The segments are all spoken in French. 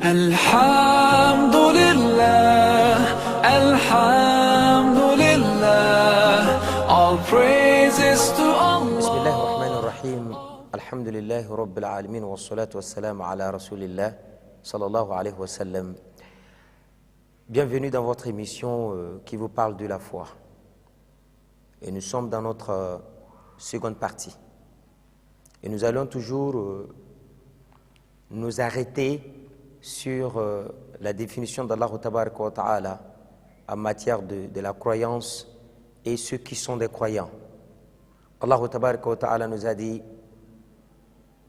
Alhamdulillah, Alhamdulillah, all praises to Allah. Bismillahirrahmanirrahim. Alhamdulillahi Rabbil Alamin wa salatu wa salam ala Rasulillah sallallahu alayhi wa sallam. Bienvenue dans votre émission qui vous parle de la foi. Et nous sommes dans notre seconde partie. Et nous allons toujours nous arrêter sur la définition d'Allah Tabaraka wa Ta'ala en matière de la croyance et ceux qui sont des croyants. Allah Tabaraka wa Ta'ala nous a dit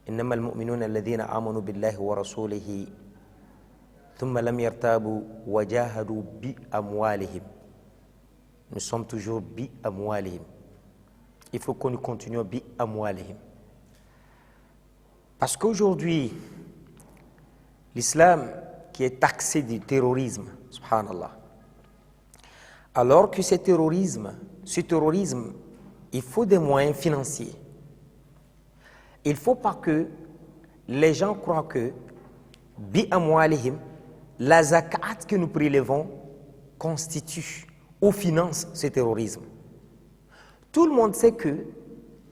إنما المؤمنون الذين آمنوا بالله ورسوله ثم لم يرتابوا وجاهدوا بأموالهم. Nous sommes toujours بأموالهم. Il faut que nous continuions بأموالهم. Parce qu'aujourd'hui, l'islam qui est taxé du terrorisme, subhanallah, alors que ce terrorisme, il faut des moyens financiers. Il ne faut pas que les gens croient que bi-amwalihim, la zakat que nous prélevons constitue ou finance ce terrorisme. Tout le monde sait que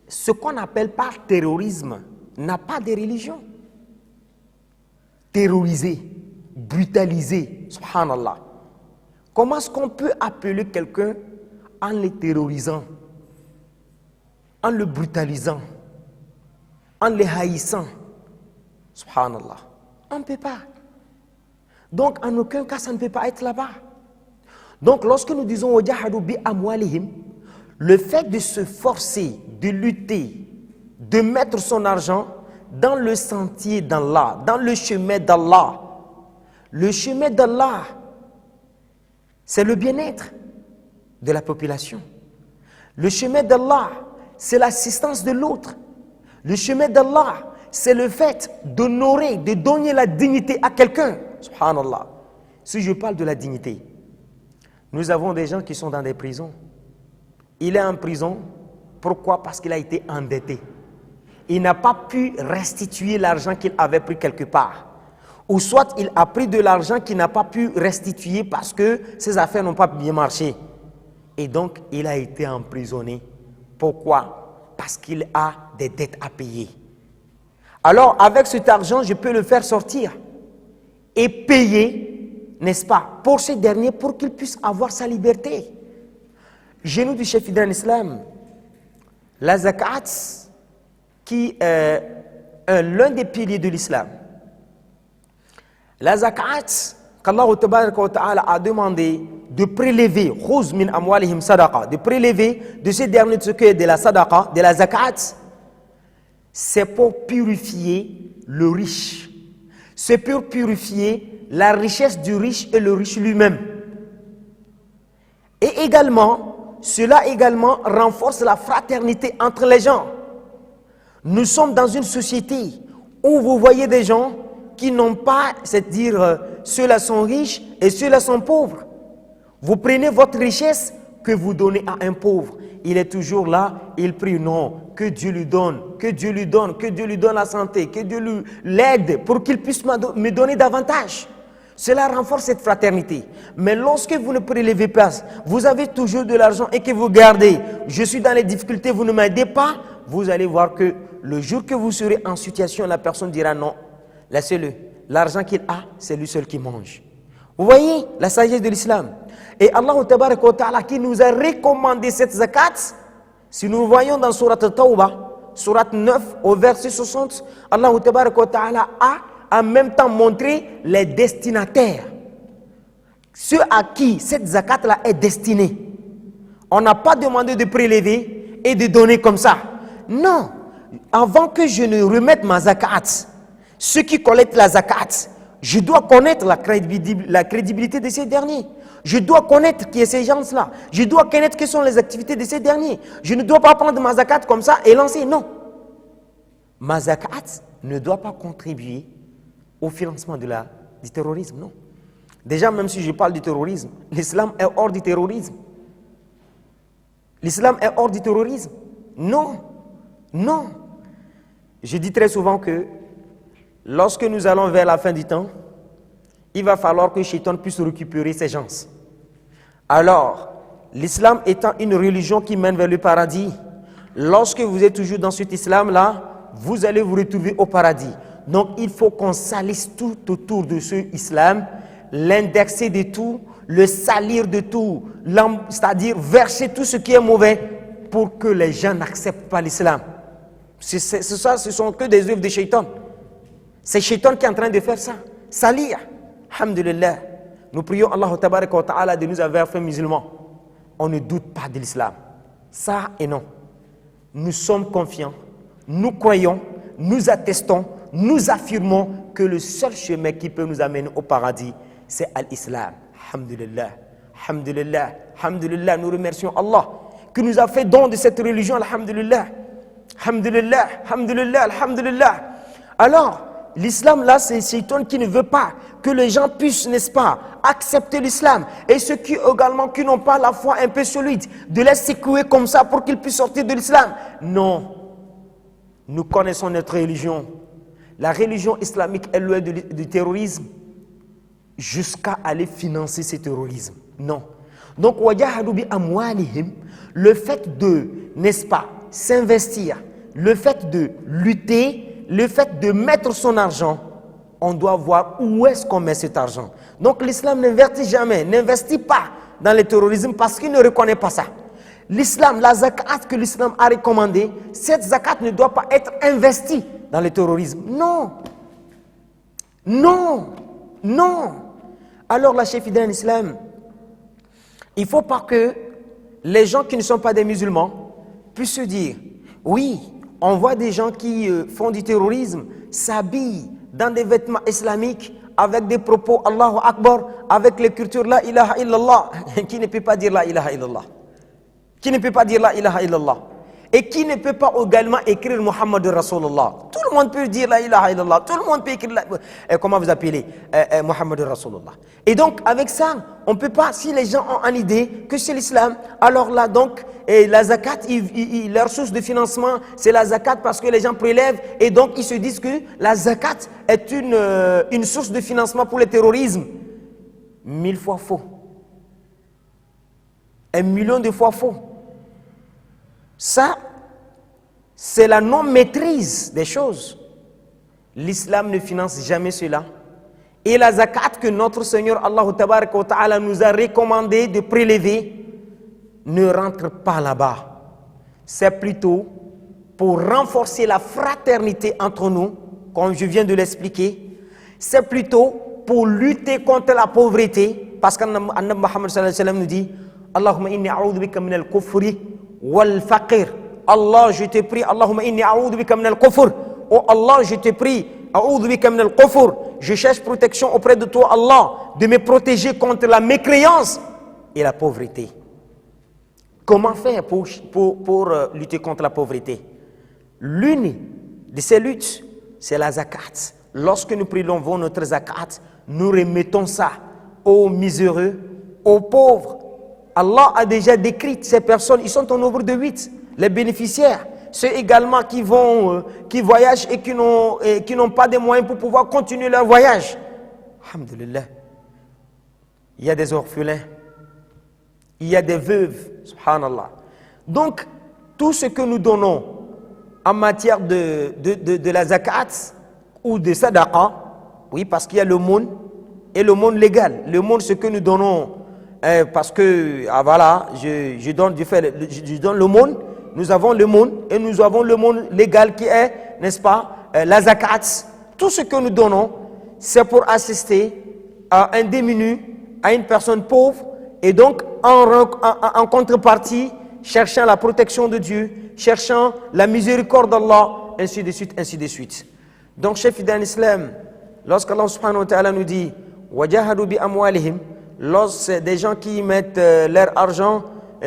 ce qu'on appelle par terrorisme n'a pas de religion. Terroriser, brutaliser, subhanallah. Comment est-ce qu'on peut appeler quelqu'un en le terrorisant, en le brutalisant, en le haïssant? Subhanallah. On ne peut pas. Donc, en aucun cas, ça ne peut pas être là-bas. Donc, lorsque nous disons wajahadu bi amwalihim, le fait de se forcer, de lutter, de mettre son argent dans le sentier d'Allah, dans le chemin d'Allah. Le chemin d'Allah, c'est le bien-être de la population. Le chemin d'Allah, c'est l'assistance de l'autre. Le chemin d'Allah, c'est le fait d'honorer, de donner la dignité à quelqu'un. Subhanallah. Si je parle de la dignité, nous avons des gens qui sont dans des prisons. Il est en prison. Pourquoi? Parce qu'il a été endetté. Il n'a pas pu restituer l'argent qu'il avait pris quelque part. Ou soit il a pris de l'argent qu'il n'a pas pu restituer parce que ses affaires n'ont pas bien marché. Et donc, il a été emprisonné. Pourquoi? Parce qu'il a des dettes à payer. Alors, avec cet argent, je peux le faire sortir et payer, n'est-ce pas, pour ce dernier, pour qu'il puisse avoir sa liberté. Chez nous du chef fidèle en islam, la zakat, qui est l'un des piliers de l'islam. La zakat, qu'Allah a demandé de prélever, de prélever de ces derniers ce qui est de la sadaqa, de la zakat, c'est pour purifier le riche. C'est pour purifier la richesse du riche et le riche lui-même. Et également, cela également renforce la fraternité entre les gens. Nous sommes dans une société où vous voyez des gens qui n'ont pas, c'est-à-dire ceux-là sont riches et ceux-là sont pauvres. Vous prenez votre richesse que vous donnez à un pauvre. Il est toujours là, il prie, non, que Dieu lui donne, que Dieu lui donne, que Dieu lui donne la santé, que Dieu l'aide pour qu'il puisse me donner davantage. Cela renforce cette fraternité. Mais lorsque vous ne prélevez pas, vous avez toujours de l'argent et que vous gardez, je suis dans les difficultés, vous ne m'aidez pas, vous allez voir que le jour que vous serez en situation, la personne dira non, laissez-le. L'argent qu'il a, c'est lui seul qui mange. Vous voyez la sagesse de l'islam. Et Allah Tabaraka wa Ta'ala qui nous a recommandé cette zakat, si nous voyons dans Surat Tawbah, Surat 9 au verset 60, Allah Tabaraka wa Ta'ala a en même temps montré les destinataires. Ceux à qui cette zakat-là est destinée. On n'a pas demandé de prélever et de donner comme ça. Non. Avant que je ne remette ma zakat, ceux qui collectent la zakat, je dois connaître la crédibilité de ces derniers. Je dois connaître qui est ces gens-là. Je dois connaître quelles sont les activités de ces derniers. Je ne dois pas prendre ma zakat comme ça et lancer. Non. Ma zakat ne doit pas contribuer au financement du terrorisme. Non. Déjà, même si je parle du terrorisme, l'islam est hors du terrorisme. L'islam est hors du terrorisme. Non. Non. Je dis très souvent que lorsque nous allons vers la fin du temps, il va falloir que Shaitan puisse récupérer ces gens. Alors, l'islam étant une religion qui mène vers le paradis, lorsque vous êtes toujours dans cet islam-là, vous allez vous retrouver au paradis. Donc, il faut qu'on salisse tout autour de ce islam, l'indexer de tout, le salir de tout, c'est-à-dire verser tout ce qui est mauvais pour que les gens n'acceptent pas l'islam. Ce sont que des œuvres de Shaitan. C'est Shaitan qui est en train de faire ça. Salir. Alhamdulillah. Nous prions Allah Tabaraka wa Ta'ala de nous avoir fait musulmans. On ne doute pas de l'islam. Ça et non. Nous sommes confiants, nous croyons, nous attestons, nous affirmons que le seul chemin qui peut nous amener au paradis, c'est l'islam. Alhamdulillah. Alhamdulillah. Alhamdulillah. Nous remercions Allah qui nous a fait don de cette religion. Alhamdulillah. Alhamdulillah. Alhamdulillah. Alhamdulillah. Alors, l'islam là, c'est Shaitan qui ne veut pas que les gens puissent, n'est-ce pas, accepter l'islam. Et ceux qui également qui n'ont pas la foi un peu solide, de les secouer comme ça pour qu'ils puissent sortir de l'islam. Non. Nous connaissons notre religion. La religion islamique est loin du terrorisme jusqu'à aller financer ce terrorisme. Non. Donc, le fait de, n'est-ce pas, s'investir, le fait de lutter, le fait de mettre son argent, on doit voir où est-ce qu'on met cet argent. Donc l'islam n'investit pas dans le terrorisme parce qu'il ne reconnaît pas ça. L'islam, la zakat que l'islam a recommandée, cette zakat ne doit pas être investie dans le terrorisme. Non. Non. Non. Alors la chef d'un islam, il ne faut pas que les gens qui ne sont pas des musulmans puissent se dire, oui, on voit des gens qui font du terrorisme, s'habillent dans des vêtements islamiques, avec des propos Allahu Akbar, avec l'écriture La ilaha illallah. Qui ne peut pas dire La ilaha illallah? Qui ne peut pas dire La ilaha illallah? Et qui ne peut pas également écrire Muhammad Rasulullah? Tout le monde peut dire La ilaha illallah. Tout le monde peut écrire comment vous appelez Muhammad Rasulullah. Et donc avec ça, on ne peut pas, si les gens ont une idée que c'est l'islam, alors là donc, la zakat, leur source de financement, c'est la zakat parce que les gens prélèvent et donc ils se disent que la zakat est une source de financement pour le terrorisme. 1000 fois faux. 1 million de fois faux. Ça, c'est la non-maîtrise des choses. L'islam ne finance jamais cela. Et la zakat que notre Seigneur Allah Tabaraka wa Ta'ala nous a recommandé de prélever ne rentre pas là-bas. C'est plutôt pour renforcer la fraternité entre nous, comme je viens de l'expliquer. C'est plutôt pour lutter contre la pauvreté, parce qu'Annabi Muhammad sallallahu alayhi wa sallam nous dit Allahumma inni a'udhu bika min al-kufri wal faqir. Allah, je te prie, Allahumma inni a'udhu bika min al-kufr. Oh Allah, je te prie, a'udhu bika min al-kufr. Je cherche protection auprès de toi, Allah, de me protéger contre la mécréance et la pauvreté. Comment faire pour lutter contre la pauvreté? L'une de ces luttes, c'est la zakat. Lorsque nous prélevons notre zakat, nous remettons ça aux miséreux, aux pauvres. Allah a déjà décrit ces personnes, ils sont au nombre de 8, les bénéficiaires. Ceux également qui voyagent et qui n'ont pas de moyens pour pouvoir continuer leur voyage. Alhamdulillah. Il y a des orphelins, il y a des veuves, subhanallah. Donc, tout ce que nous donnons en matière de la zakat ou de sadaqa, oui, parce qu'il y a le monde et le monde légal. Le monde, ce que nous donnons, parce que, voilà, je donne le monde, nous avons le monde et nous avons le monde légal qui est, n'est-ce pas, la zakat. Tout ce que nous donnons, c'est pour assister à un démuni, à une personne pauvre, et donc en contrepartie, cherchant la protection de Dieu, cherchant la miséricorde d'Allah, ainsi de suite, ainsi de suite. Donc, chef d'un islam, lorsqu'Allah subhanahu wa ta'ala nous dit wajahadu bi amwalihim, lorsque des gens qui mettent leur argent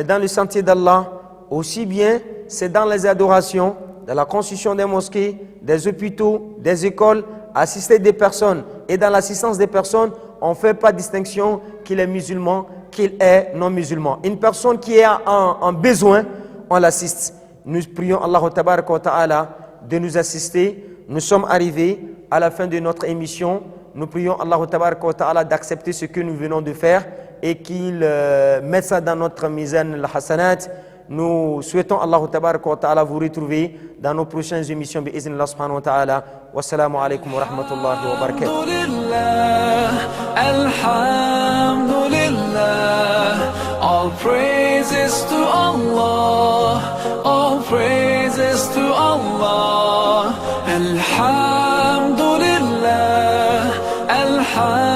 dans le sentier d'Allah, aussi bien c'est dans les adorations, dans la construction des mosquées, des hôpitaux, des écoles, assister des personnes. Et dans l'assistance des personnes, on ne fait pas distinction qu'il est musulman, qu'il est non musulman. Une personne qui est en besoin, on l'assiste. Nous prions Allah Tabaraka wa Ta'ala de nous assister. Nous sommes arrivés à la fin de notre émission. Nous prions Allah tabaraka wa ta'ala d'accepter ce que nous venons de faire et qu'il mette ça dans notre mizan al-hasanat. Nous souhaitons Allah tabaraka wa ta'ala vous retrouver dans nos prochaines émissions bi'iznillah subhanahu wa ta'ala. Wassalamu alaikum wa rahmatullahi wa barakatuh. Alhamdulillah, all praises to Allah, all praises to Allah. Alhamdulillah, alhamdulillah.